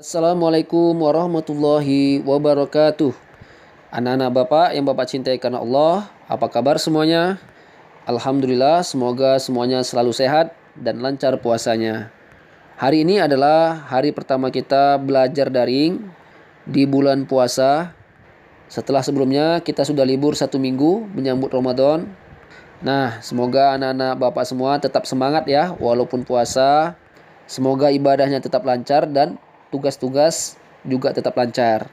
Assalamualaikum warahmatullahi wabarakatuh. Anak-anak Bapak yang Bapak cintai karena Allah, apa kabar semuanya? Alhamdulillah, semoga semuanya selalu sehat dan lancar puasanya. Hari ini adalah hari pertama kita belajar daring di bulan puasa. Setelah sebelumnya kita sudah libur 1 minggu menyambut Ramadan. Nah, semoga anak-anak Bapak semua tetap semangat ya walaupun puasa. Semoga ibadahnya tetap lancar dan tugas-tugas juga tetap lancar.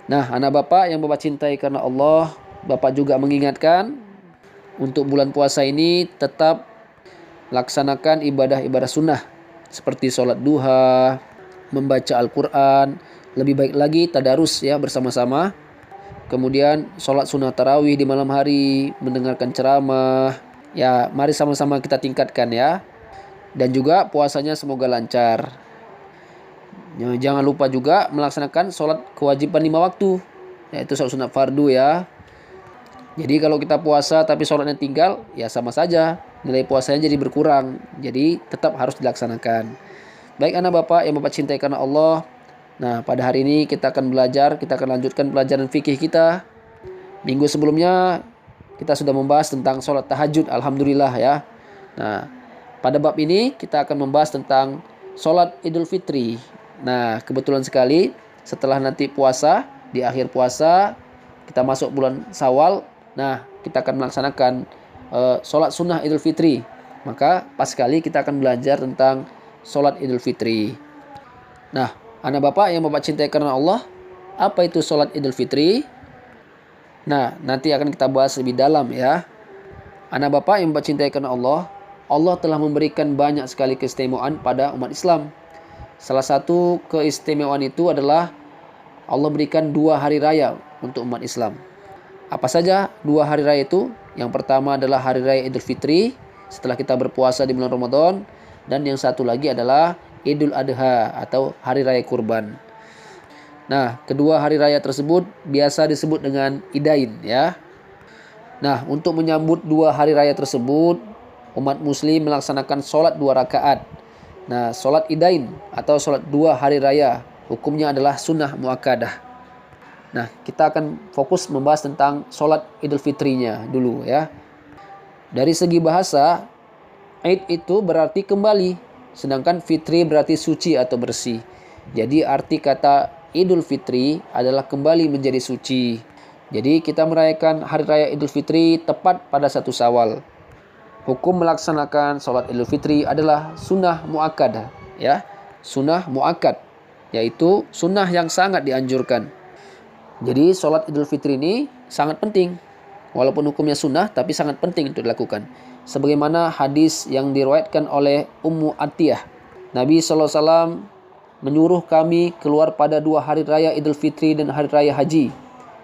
Nah, anak Bapak yang Bapak cintai karena Allah, Bapak juga mengingatkan untuk bulan puasa ini tetap laksanakan ibadah-ibadah sunnah seperti sholat duha, membaca Al-Quran, lebih baik lagi tadarus ya bersama-sama. Kemudian sholat sunnah tarawih di malam hari, mendengarkan ceramah. Ya, mari sama-sama kita tingkatkan ya. Dan juga puasanya semoga lancar. Jangan lupa juga melaksanakan sholat kewajiban 5 waktu, yaitu sholat sunat fardu ya. Jadi kalau kita puasa tapi sholatnya tinggal, ya sama saja. Nilai puasanya jadi berkurang. Jadi tetap harus dilaksanakan. Baik anak Bapak yang Bapak cintai karena Allah. Nah, pada hari ini kita akan lanjutkan pelajaran fikih kita. Minggu sebelumnya kita sudah membahas tentang sholat tahajud, alhamdulillah ya. Nah, pada bab ini kita akan membahas tentang sholat Idul Fitri. Nah, kebetulan sekali setelah nanti puasa, di akhir puasa, kita masuk bulan Syawal. Nah, kita akan melaksanakan sholat sunnah Idul Fitri. Maka pas sekali kita akan belajar tentang sholat Idul Fitri. Nah, anak Bapak yang Bapak cintai karena Allah, apa itu sholat Idul Fitri? Nah, nanti akan kita bahas lebih dalam ya. Anak Bapak yang Bapak cintai karena Allah, Allah telah memberikan banyak sekali keistimewaan pada umat Islam. Salah satu keistimewaan itu adalah Allah berikan 2 hari raya untuk umat Islam. Apa saja 2 hari raya itu? Yang pertama adalah hari raya Idul Fitri setelah kita berpuasa di bulan Ramadan, dan yang satu lagi adalah Idul Adha atau hari raya kurban. Nah, kedua hari raya tersebut biasa disebut dengan Idain ya. Nah, untuk menyambut 2 hari raya tersebut, umat muslim melaksanakan sholat 2 rakaat. Nah, sholat Idain atau sholat 2 hari raya hukumnya adalah sunnah muakkadah. Nah, kita akan fokus membahas tentang sholat Idul Fitrinya dulu ya. Dari segi bahasa, Id itu berarti kembali, sedangkan Fitri berarti suci atau bersih. Jadi arti kata Idul Fitri adalah kembali menjadi suci. Jadi kita merayakan hari raya Idul Fitri tepat pada 1 Syawal. Hukum melaksanakan sholat Idul Fitri adalah sunnah muakkad ya. Sunnah muakkad, yaitu sunnah yang sangat dianjurkan. Jadi sholat Idul Fitri ini sangat penting. Walaupun hukumnya sunnah, tapi sangat penting untuk dilakukan. Sebagaimana hadis yang diriwayatkan oleh Ummu Atiyah. Nabi SAW menyuruh kami keluar pada 2 hari raya Idul Fitri dan hari raya haji,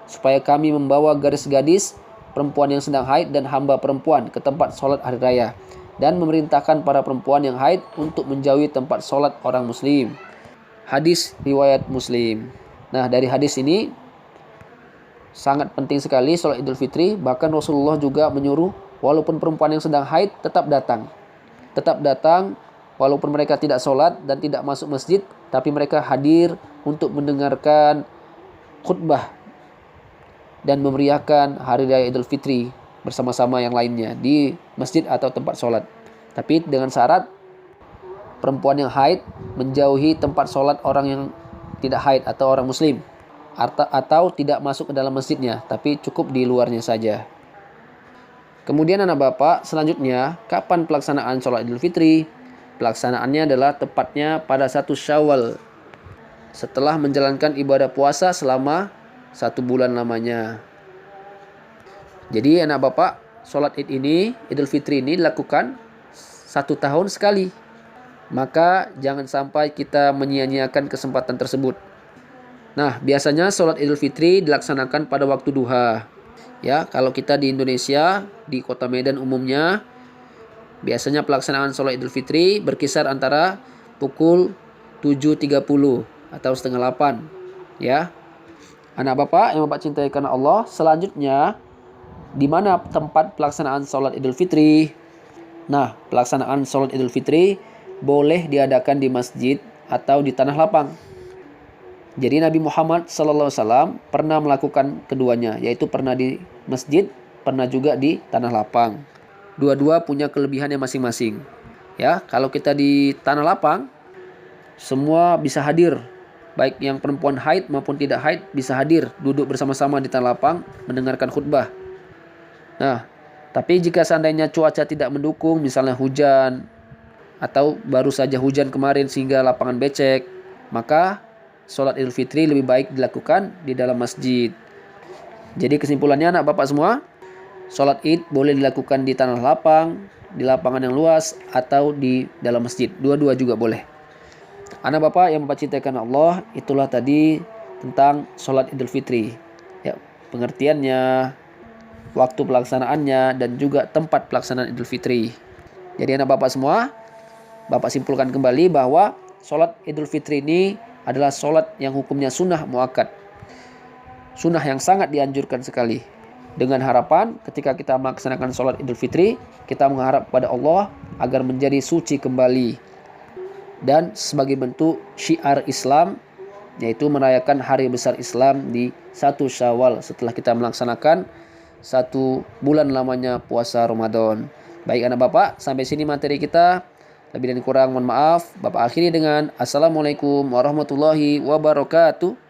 supaya kami membawa gadis-gadis, perempuan yang sedang haid dan hamba perempuan ke tempat sholat hari raya, dan memerintahkan para perempuan yang haid untuk menjauhi tempat sholat orang muslim. Hadis riwayat Muslim. Nah, dari hadis ini sangat penting sekali sholat Idul Fitri. Bahkan Rasulullah juga menyuruh walaupun perempuan yang sedang haid tetap datang. Tetap datang walaupun mereka tidak sholat dan tidak masuk masjid, tapi mereka hadir untuk mendengarkan khutbah dan memeriahkan hari raya Idul Fitri bersama-sama yang lainnya di masjid atau tempat sholat. Tapi dengan syarat perempuan yang haid menjauhi tempat sholat orang yang tidak haid atau orang muslim, atau tidak masuk ke dalam masjidnya, tapi cukup di luarnya saja. Kemudian anak Bapak, selanjutnya kapan pelaksanaan sholat Idul Fitri? Pelaksanaannya adalah tepatnya pada 1 Syawal, setelah menjalankan ibadah puasa selama 1 bulan lamanya. Jadi anak Bapak, sholat Id ini, Idul Fitri ini dilakukan 1 tahun sekali. Maka jangan sampai kita menyia-nyiakan kesempatan tersebut. Nah, biasanya sholat Idul Fitri dilaksanakan pada waktu duha. Ya, kalau kita di Indonesia, di Kota Medan umumnya, biasanya pelaksanaan sholat Idul Fitri berkisar antara pukul 7.30 atau setengah 8. Ya. Anak Bapak yang Bapak cintai karena Allah, selanjutnya di mana tempat pelaksanaan sholat Idul Fitri? Nah, pelaksanaan sholat Idul Fitri boleh diadakan di masjid atau di tanah lapang. Jadi Nabi Muhammad SAW pernah melakukan keduanya, yaitu pernah di masjid, pernah juga di tanah lapang. Dua-dua punya kelebihannya masing-masing. Ya, kalau kita di tanah lapang, semua bisa hadir, baik yang perempuan haid maupun tidak haid bisa hadir, duduk bersama-sama di tanah lapang mendengarkan khutbah. Nah, tapi jika seandainya cuaca tidak mendukung, misalnya hujan atau baru saja hujan kemarin sehingga lapangan becek, maka sholat Idul Fitri lebih baik dilakukan di dalam masjid. Jadi kesimpulannya anak bapak semua, sholat id boleh dilakukan di tanah lapang, di lapangan yang luas, atau di dalam masjid. Dua-dua juga boleh. Anak bapak yang bapak cintakan Allah, itulah tadi tentang sholat Idul Fitri. Ya, pengertiannya, waktu pelaksanaannya, dan juga tempat pelaksanaan Idul Fitri. Jadi anak bapak semua, bapak simpulkan kembali bahwa sholat Idul Fitri ini adalah sholat yang hukumnya sunnah muakkad. Sunnah yang sangat dianjurkan sekali. Dengan harapan ketika kita melaksanakan sholat Idul Fitri, kita mengharap pada Allah agar menjadi suci kembali. Dan sebagai bentuk syiar Islam, yaitu merayakan hari besar Islam di 1 Syawal setelah kita melaksanakan 1 bulan lamanya puasa Ramadan. Baik anak bapak, sampai sini materi kita. Lebih dan kurang mohon maaf. Bapak akhiri dengan Assalamualaikum warahmatullahi wabarakatuh.